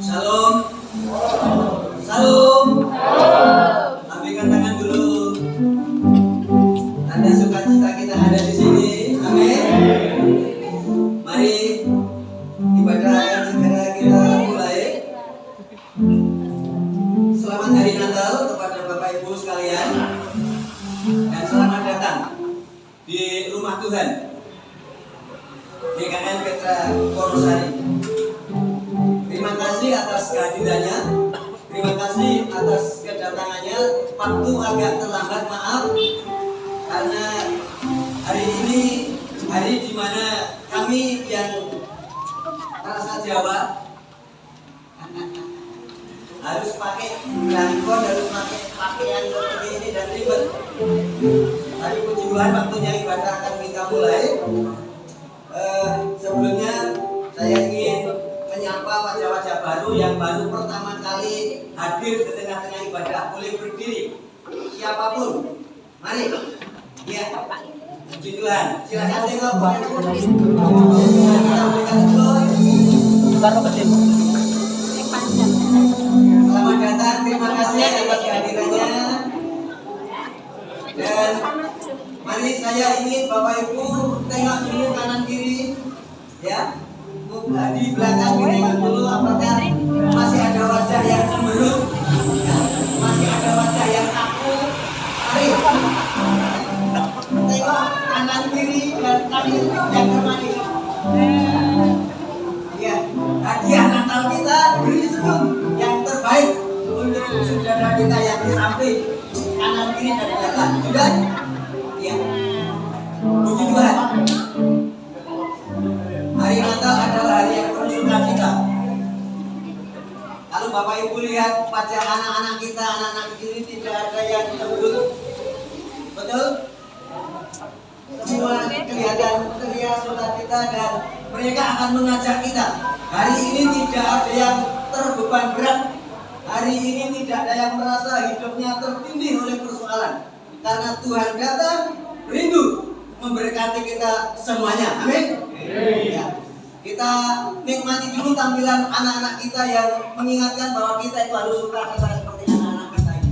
Salam. Salam. Lambaikan tangan dulu. Tanda sukacita kita ada di sini. Amin. Mari ibadah akan segera kita mulai. Selamat hari Natal kepada Bapak Ibu sekalian dan selamat datang di rumah Tuhan GKN Petra Wonosari. Terima kasih atas kehadirannya, terima kasih atas kedatangannya. Waktu agak terlambat, maaf, karena hari ini hari di mana kami yang rasa Jawa harus pakai belangkon, harus pakai pakaian seperti ini dan ribet. Tapi puji Tuhan, waktunya ibadah akan kita mulai. Sebelumnya saya ingin menyapa wajah-wajah baru yang baru pertama kali hadir di tengah-tengah ibadah. Boleh berdiri, siapapun, mari. Ya, puji Tuhan. Silakan tengok. Selamat datang, terima kasih atas kehadirannya. Dan mari saya ingin Bapak Ibu tengok dulu kanan kiri, ya. Di belakang ditengok dulu apakah masih ada wajah yang cemberut, ya? Masih ada wajah yang kaku. Mari tengok kanan kiri dan kaki yang kemari. Ya, hadiah Natal kita beri senyum yang terbaik untuk saudara kita yang di samping kanan kiri dan belakang. Sudah? Ya. Puji Tuhan. Hari Natal adalah hari yang penuh sukacita. Kalau Bapak Ibu lihat wajah anak-anak kita, anak-anak ini tidak ada yang cemberut. Betul? Semua kelihatan ceria sukacita dan mereka akan mengajak kita. Hari ini tidak ada yang terbeban berat. Hari ini tidak ada yang merasa hidupnya tertindih oleh persoalan. Karena Tuhan datang rindu memberkati kita semuanya. Amin. Ya. Kita nikmati dulu tampilan anak-anak kita yang mengingatkan bahwa kita itu harus suka kita seperti anak-anak kita ini.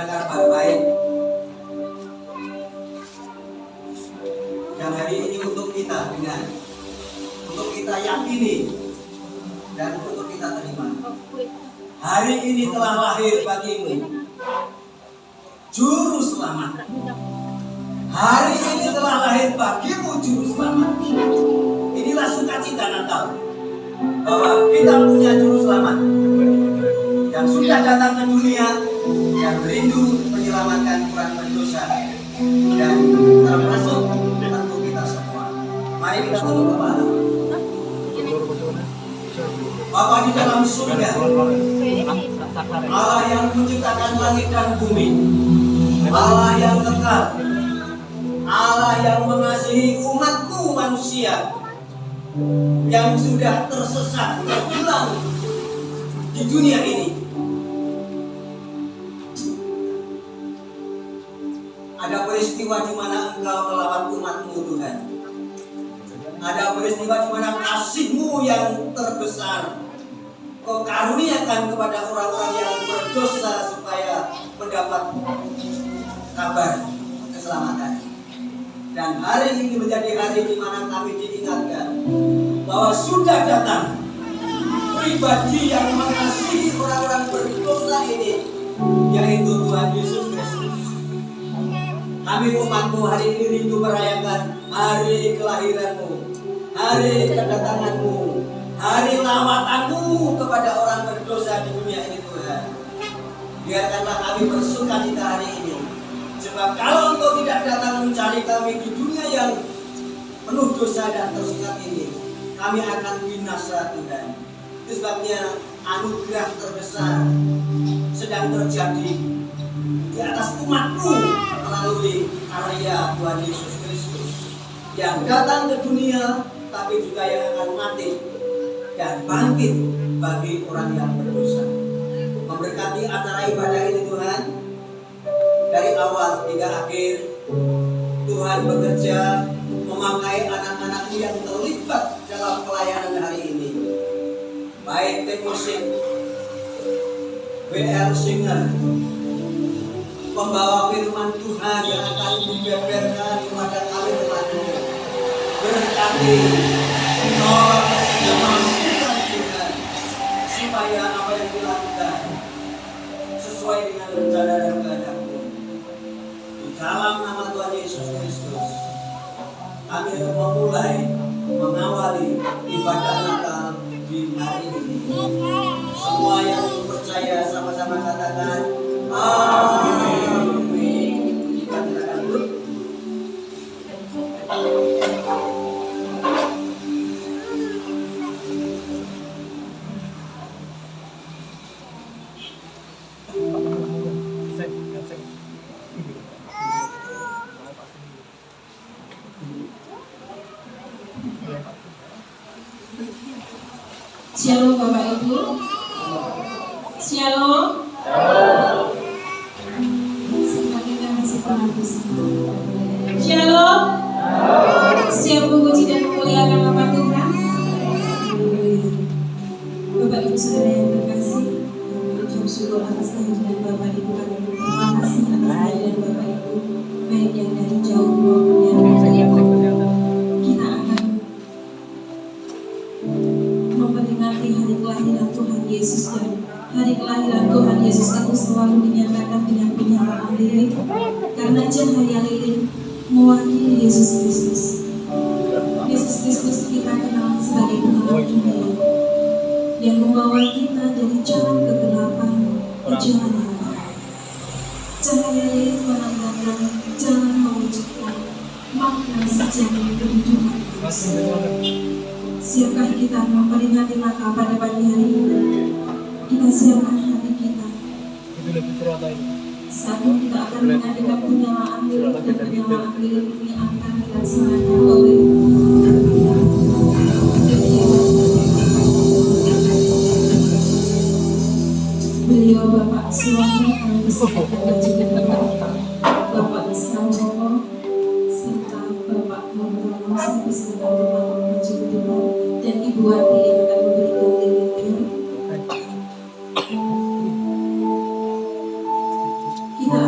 mendengar baik-baik. Dan hari ini untuk kita dengar, untuk kita yakini, dan untuk kita terima. Hari ini telah lahir bagimu Juru Selamat. Hari ini telah lahir bagimu Juru Selamat. Inilah sukacita Natal, bahwa kita punya Juru Selamat yang sudah datang ke dunia, yang rindu menyelamatkan umat berdosa, dan termasuk tentu kita semua. Mari kita tunduk kepala. Bapa di dalam surga, Allah yang menciptakan langit dan bumi, Allah yang kekal, Allah yang mengasihi umatmu manusia yang sudah tersesat, terhilang di dunia ini. Ada peristiwa di mana Engkau melawat umatmu, Tuhan. Ada peristiwa di mana kasih-Mu yang terbesar Kau karuniakan kepada orang-orang yang berdosa supaya mendapat kabar keselamatan. Dan hari ini menjadi hari di mana kami diingatkan bahwa sudah datang pribadi yang mengasihi orang-orang berdosa ini, yaitu Tuhan Yesus Kristus. Kami umatmu hari ini rindu merayakan hari kelahiranmu, hari kedatanganmu, hari lawatanmu kepada orang berdosa di dunia ini, Tuhan. Biarkanlah kami bersuka cita hari ini, sebab kalau Engkau tidak datang mencari kami di dunia yang penuh dosa dan tersikat ini, kami akan binasa, Tuhan. Itu sebabnya anugerah terbesar sedang terjadi di atas umatmu melalui karya Tuhan Yesus Kristus yang datang ke dunia, tapi juga yang akan mati dan bangkit bagi orang yang berdosa. Memberkati acara ibadah ini, Tuhan, dari awal hingga akhir. Tuhan bekerja memakai anak-anak-Mu yang terlibat dalam pelayanan hari ini, baik tim musik, WL singer, pembawa firman Tuhan yang akan dibeberkan kepada kami umat-Mu. Berkati, tolong masukan Tuhan, supaya apa yang dilakukan sesuai dengan rencana dan kehendak-Mu. Di dalam nama Tuhan Yesus Kristus, kami akan memulai mengawali ibadah Natal di hari ini. Semua yang percaya sama-sama katakan amin. Kita silakan duduk. Shalom Bapak Ibu. Shalom. Sebagai kami setelah bersama. Shalom. Siap memuji dan memuliakan nama Tuhan. Bapak Ibu Saudara yang terkasih, ucap syukur atas kehadiran Bapak Ibu. Kami berterima kasih atas kehadiran Bapak Ibu, baik yang dari jauh maupun yang dari dekat. Kita akan memperingati hari kelahiran Tuhan Yesus, dan hari kelahiran Tuhan Yesus itu selalu dinyatakan dengan penyataan lilin, karena cahaya lilin mewakili Yesus Kristus. Yesus Kristus kita kenal sebagai penerang dunia yang membawa kita dari jalan kegelapan ke jalan yang terang. Cahaya lilin menandakan jalan mewujudkan makna sejati kehidupan manusia. Siapkah kita memperingati Natal pada pagi hari ini? Kita siapkan hati kita. Satu, kita akan mengadakan penyalaan lilin, dan penyalaan lilin ini akan dilaksanakan oleh beliau Bapak Suwani yang beserta juga Bapak Samono serta Bapak Mono beserta Bapak Maju dan Ibu Wati yang akan memberikan lilin. Kita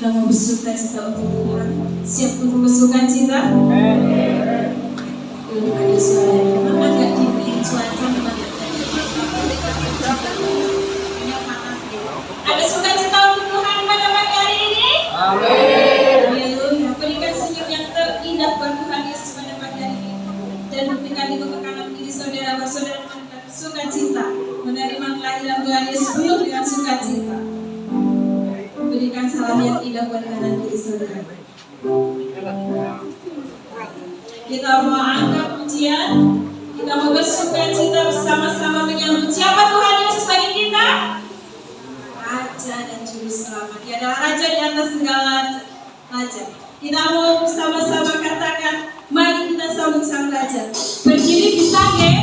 kita mau bersuka cita untuk Tuhan. Siap untuk bersuka cita? Belum ada suara. Memang agak dingin cuaca, memang agak ada suka cita untuk Tuhan pada pagi hari ini? Amin. Haleluya. Berikan senyum yang terindah buat Tuhan Yesus pada pagi hari ini. Dan berikan itu kekanan diri saudara-saudara dengan sukacita menerima kelahiran Tuhan Yesus penuh dengan sukacita. Berikan salam yang indah buat kanan diri saudara. Kita mau angkat pujian, kita mau bersukacita bersama-sama menyambut siapa Tuhan Yesus bagi kita? Raja dan Juru Selamat. Dia adalah Raja di atas segala raja. Kita mau bersama-sama katakan, mari kita sambut Sang Raja. Berdiri bisa nggih?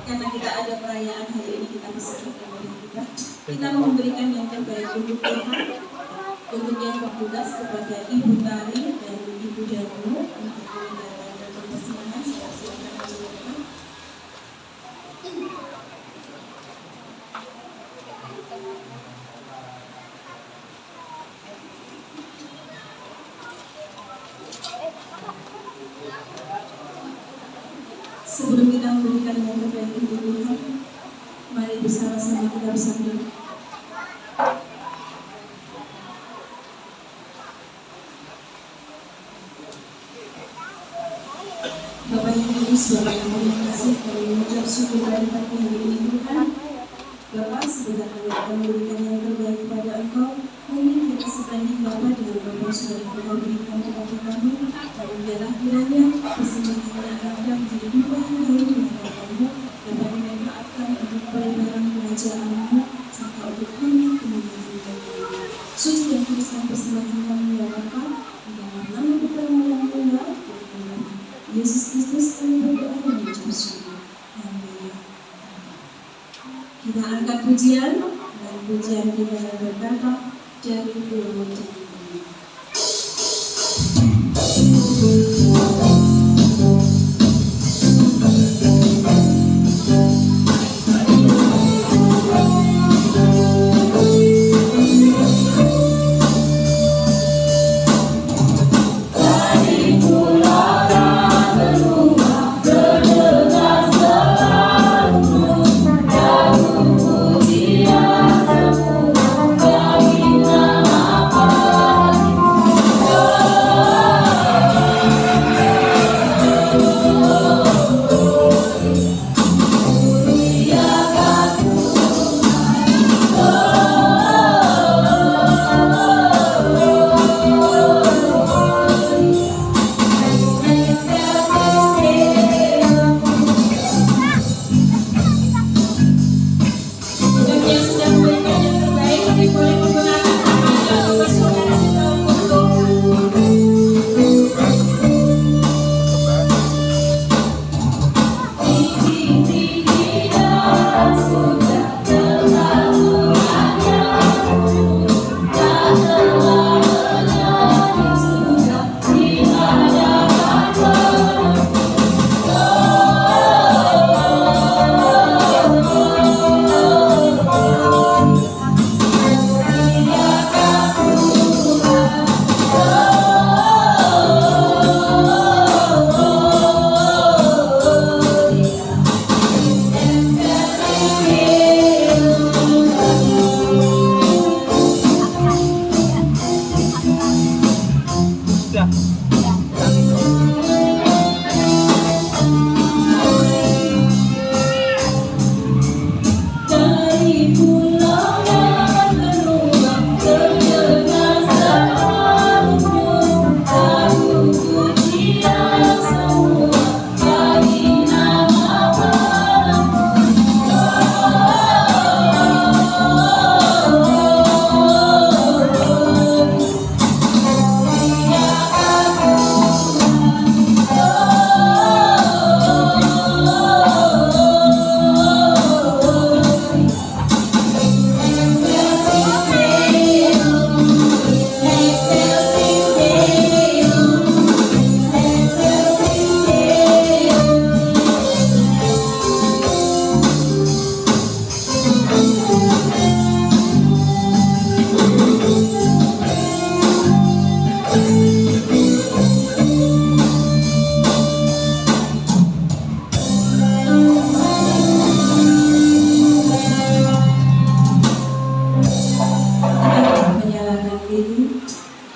Karena kita ada perayaan hari ini, kita bersama kita mau memberikan yang terbaik untuk Tuhan. Untuk yang bertugas kepada Ibu Tari dan Ibu Danu untuk menyampaikan persembahan, silakan ajukan. Sebelum kita memberikan yang terbaik untuk Tuhan, mari bersama-sama kita bersanding. Bapak Ibu, Saudara yang kasih, kami mengucap syukur dari pagi hari ini Tuhan. Bapak, sebentar kami akan memberikan yang terbaik kepada Engkau. Mungkin kita sebanding Bapak dengan Bapak Saudara yang Engkau berikan kepada kami. Dan biarlah kiranya persembahan yang akan menjadi buah yang harum di hadapan-Mu dapat dimanfaatkan untuk pelayanan kerajaan-Mu, serta untuk hanya kemuliaan-Mu. Suci dan kudus kami persembahkan kami ya Bapa, di dalam nama Putra-Mu yang tunggal, Yesus Kristus kami berdoa dan mengucap syukur. Amin. Kita angkat pujian, dan pujian kita yang berkata dari Pulau Jawa.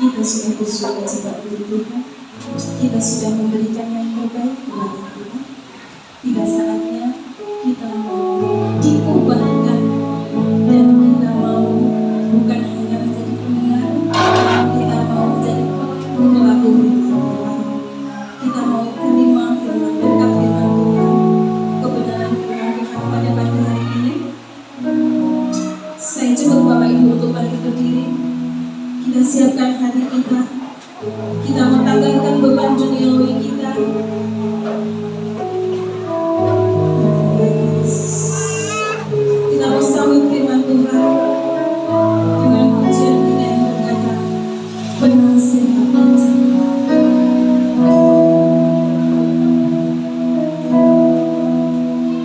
Kita sudah bersuka cita bagi Tuhan. Kita sudah memberikan yang terbaik kepada Tuhan. Tiba saatnya kita mau diubahkan dan kita mau bukan hanya menjadi pendengar, kita mau menjadi pelaku firman Tuhan. Kita mau terima firman berkat firman Tuhan, kebenaran firman Tuhan pada pagi hari ini. Saya jemput Bapak Ibu untuk balik berdiri. Kita siapkan hati kita. Kita mentanggalkan beban duniawi kita. Kita mau sambut firman Tuhan dengan pujian kita yang berkata, "Penasihat aja."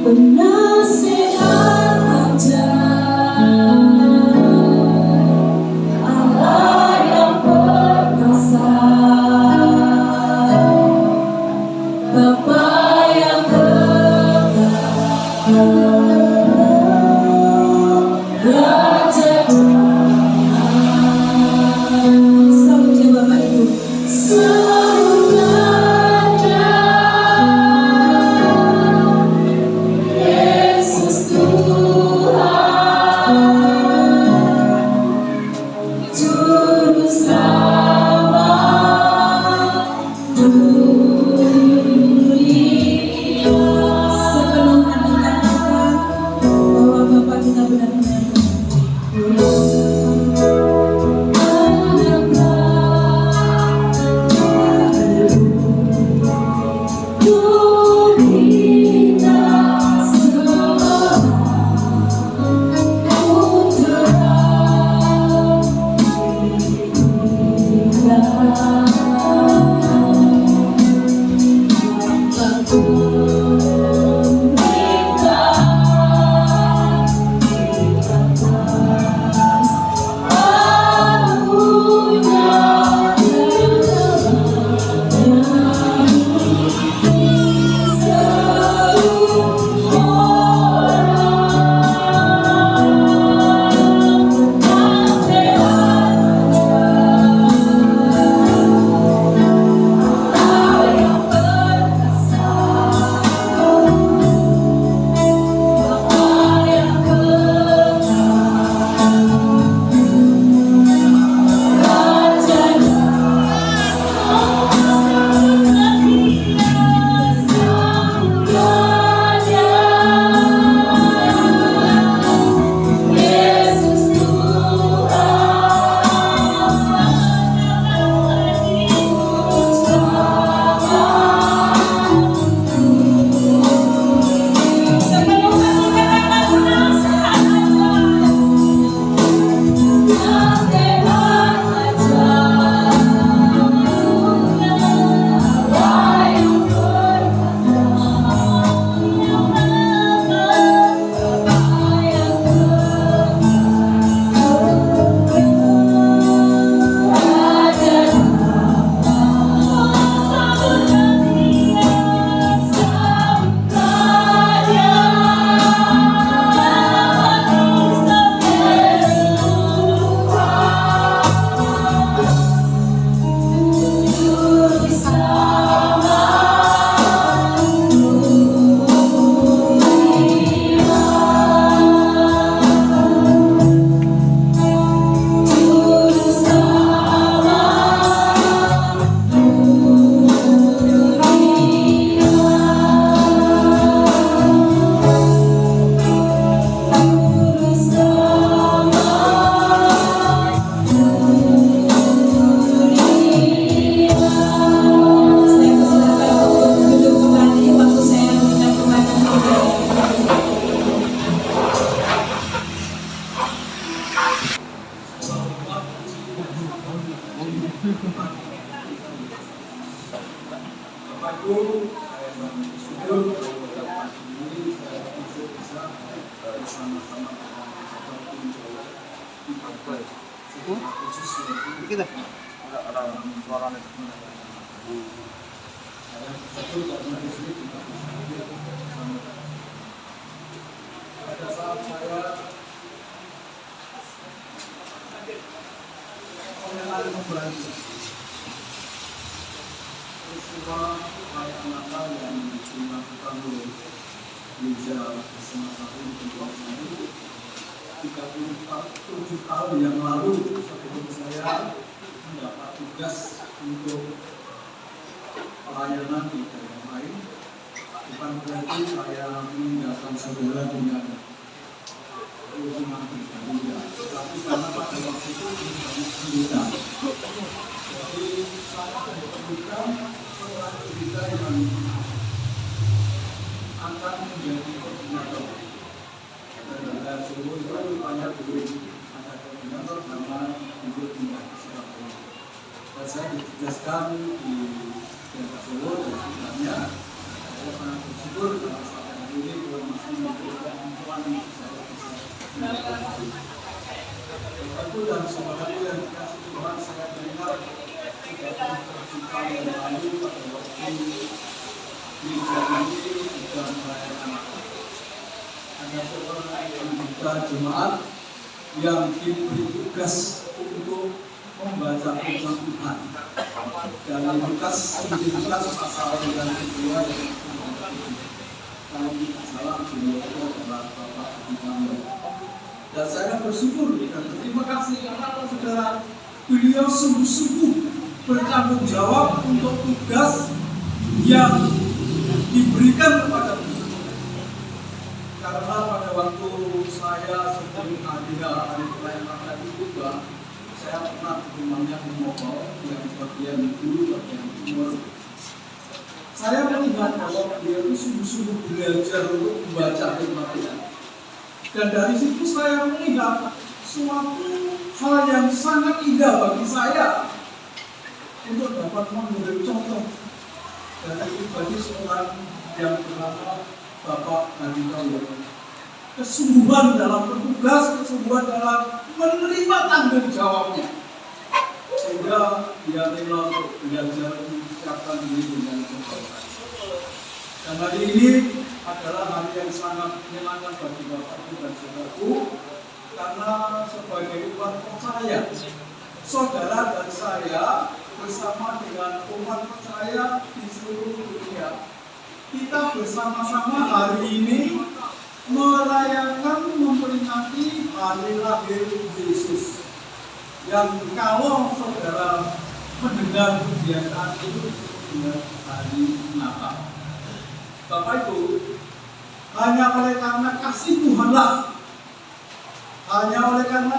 Penasihat aja. Bapak berdoa kita benar-benar tahun yang lalu sebelum saya mendapat tugas untuk pelayanan di daerah lain, bukan berarti saya meninggalkan saudara dengan hubungan pribadi, tapi karena pada waktu itu banyak kesulitan. Jadi saya memerlukan seorang pendeta yang akan menjadi koordinator. Dan Solo itu banyak guru, ada koordinator nama guru tingkat Surabaya. Dan saya ditugaskan di daerah Solo dan sebenarnya saya sangat bersyukur karena sampai hari ini Tuhan masih memberikan kemampuan saya bisa melakukan itu. Dan saudaraku yang dikasih Tuhan, saya dengar 30 tahun yang lalu pada waktu gereja ini sudah merayakan ada seorang anggota jemaat yang diberi tugas untuk membaca firman Tuhan dari Lukas 19 pasal 92 dan kalau tidak salah beliau itu adalah Bapak Immanuel. Dan saya bersyukur dan berterima kasih karena saudara beliau sungguh-sungguh bertanggung jawab untuk tugas yang diberikan kepada beliau. Karena pada waktu saya saya sebelum ada hari pelayanan tadi juga, saya pernah ke rumahnya di Mogol, yang bagian dulu, bagian timur. Saya melihat bahwa dia itu sungguh-sungguh belajar untuk membaca firman Tuhan. Dan dari situ saya melihat suatu hal yang sangat indah bagi saya untuk dapat memberi contoh dari pribadi seorang yang bernama Bapak Hadi Kaulo. Kesungguhan dalam bertugas, kesungguhan dalam menerima tanggung jawabnya, sehingga dia rela untuk belajar menyiapkan diri dengan sempurna. Dan hari ini adalah hari yang sangat menyenangkan bagi Bapak Ibu dan Saudaraku, karena sebagai umat percaya, saudara dan saya bersama dengan umat percaya di seluruh dunia, kita bersama-sama hari ini merayakan, memperingati hari lahir Yesus, yang kalau saudara mendengar kebiasaan itu dengan hari Natal. Bapak Ibu, hanya oleh karena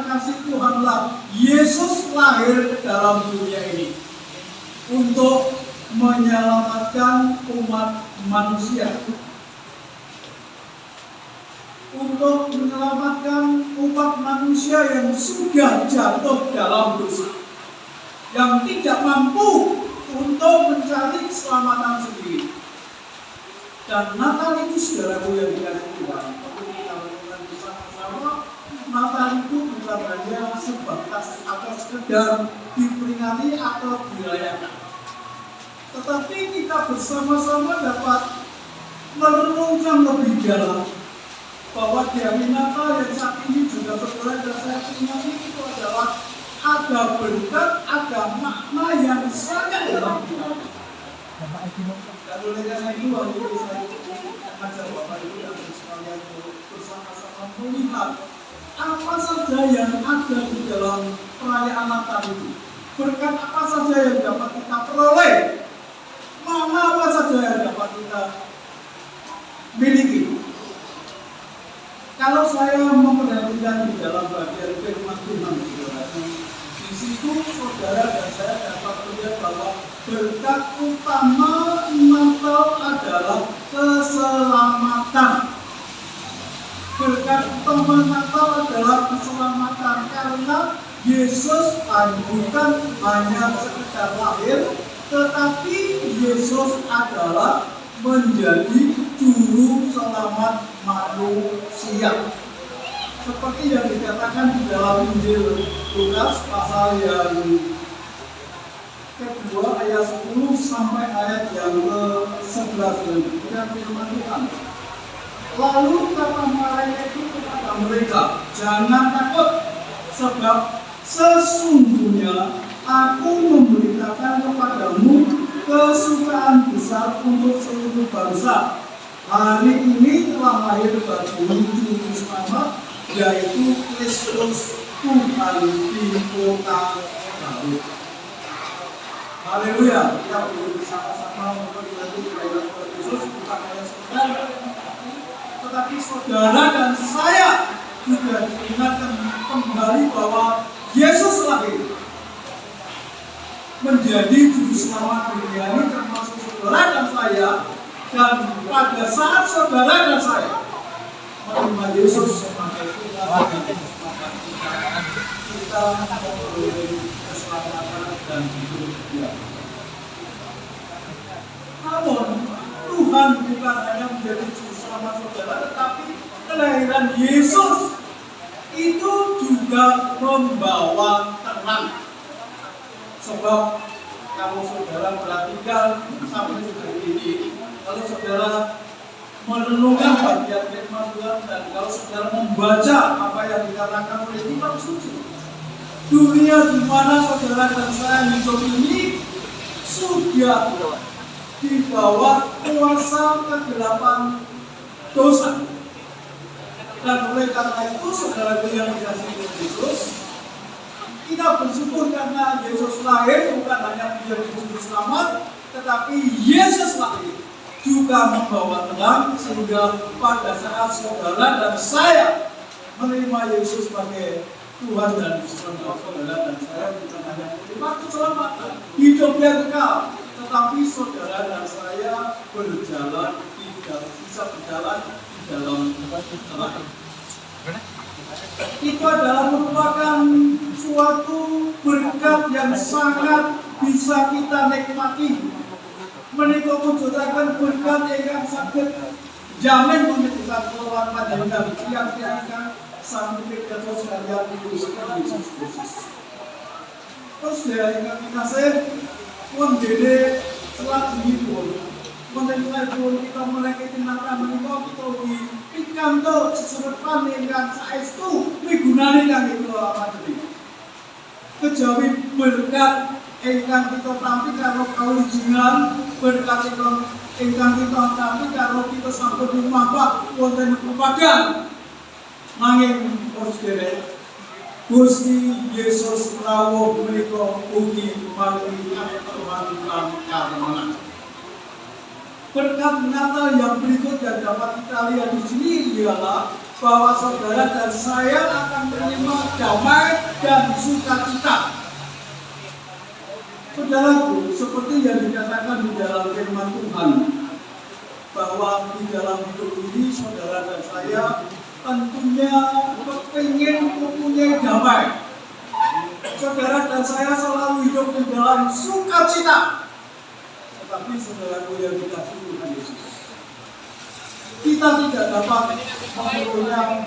kasih Tuhanlah, Yesus lahir ke dalam dunia ini untuk menyelamatkan umat manusia, untuk menyelamatkan umat manusia yang sudah jatuh dalam dosa, yang tidak mampu untuk mencari keselamatan sendiri. Dan Natal itu, saudaraku yang dikasihi Tuhan, perlu kita lakukan bersama-sama. Natal itu bukan hanya sebatas atau sekedar diperingati atau dirayakan, tetapi kita bersama-sama dapat merenungkan lebih dalam bahwa di hari Natal yang saat ini juga saudara dan saya peringati itu adalah ada berkat, ada makna yang sangat dalam kita. Dan oleh karena itu hari ini saya mengajak Bapak Ibu dan sekalian bersama-sama melihat apa saja yang ada di dalam perayaan Natal itu, berkat apa saja yang dapat kita peroleh, makna apa saja yang dapat kita miliki. Kalau saya memperhatikan di dalam bagian firman Tuhan, di situ saudara dan saya dapat melihat bahwa berkat utama Natal adalah keselamatan. Berkat utama Natal adalah keselamatan, karena Yesus bukan hanya sekedar lahir, tetapi Yesus adalah menjadi juru selamat manusia. Seperti yang dikatakan di dalam Injil Lukas pasal yang kedua ayat 10 sampai ayat yang ke-11 dengan firman Tuhan. Lalu kata mereka itu kepada mereka, jangan takut, sebab sesungguhnya aku memberitakan kepadamu kesukaan besar untuk seluruh bangsa. Hari ini telah lahir bagimu juru selamat, yaitu Kristus Tuhan di kota Daud. Haleluya. Kita boleh bersama-sama memperingati kelahiran Tuhan Yesus, bukan hanya saudara, tetapi saudara dan saya juga diingatkan kembali bahwa Yesus lahir menjadi juru selamat dunia ini, termasuk saudara dan saya. Dan pada saat saudara dan saya menerima Yesus sebagai Tuhan dan keselamatan kita memperoleh keselamatan dan hidup dia. Namun Tuhan bukan hanya menjadi juru selamat saudara, tetapi kelahiran Yesus itu juga membawa terang. Sebab kalau saudara perhatikan sampai hari ini, kalau saudara merenungkan bagian firman Tuhan, dan kalau saudara membaca apa yang dikatakan oleh kitab suci, dunia di mana saudara dan saya hidup ini sudah di bawah kuasa kegelapan dosa. Dan oleh karena itu saudara yang dikasihi Yesus, kita bersyukur karena Yesus lahir bukan hanya menjadi juru selamat, tetapi Yesus lahir juga membawa terang, sehingga pada saat saudara dan saya menerima Yesus sebagai Tuhan dan Selamat saudara dan saya bukan hanya menerima keselamatan hidup yang kekal, tetapi saudara dan saya bisa berjalan di dalam terang. Itu adalah merupakan suatu berkat yang sangat bisa kita nikmati. Menika mujudaken berkat ingkang saged jamin punika kelawan panjenengan tiyang-tiyang sampai dados sekalian Gusti Yesus Kristus. Terus ya ingkang kinasih wondene selajengipun wonten salajengipun kita menaiki tindakan menika kita ugi pikantuk seserepan ingkang saestu migunani kangge kula panjenengan. Kejawi berkat ingkang kita tampi karo kawijinan, berkat ingkang kita tampi karo kita sampun lumampah wonten pepagan. Nanging sedherek Gusti Yesus rawuh menika ugi maringi Tuhan lan karemenan. Berkat Natal yang berikut yang dapat kita lihat di sini ialah bahwa saudara dan saya akan menerima damai dan sukacita. Saudaraku, seperti yang dikatakan di dalam firman Tuhan, bahwa di dalam hidup ini saudara dan saya tentunya kepingin mempunyai damai. Saudara dan saya selalu hidup di dalam sukacita. Tetapi saudaraku yang dikasihi Tuhan Yesus, kita tidak dapat memperoleh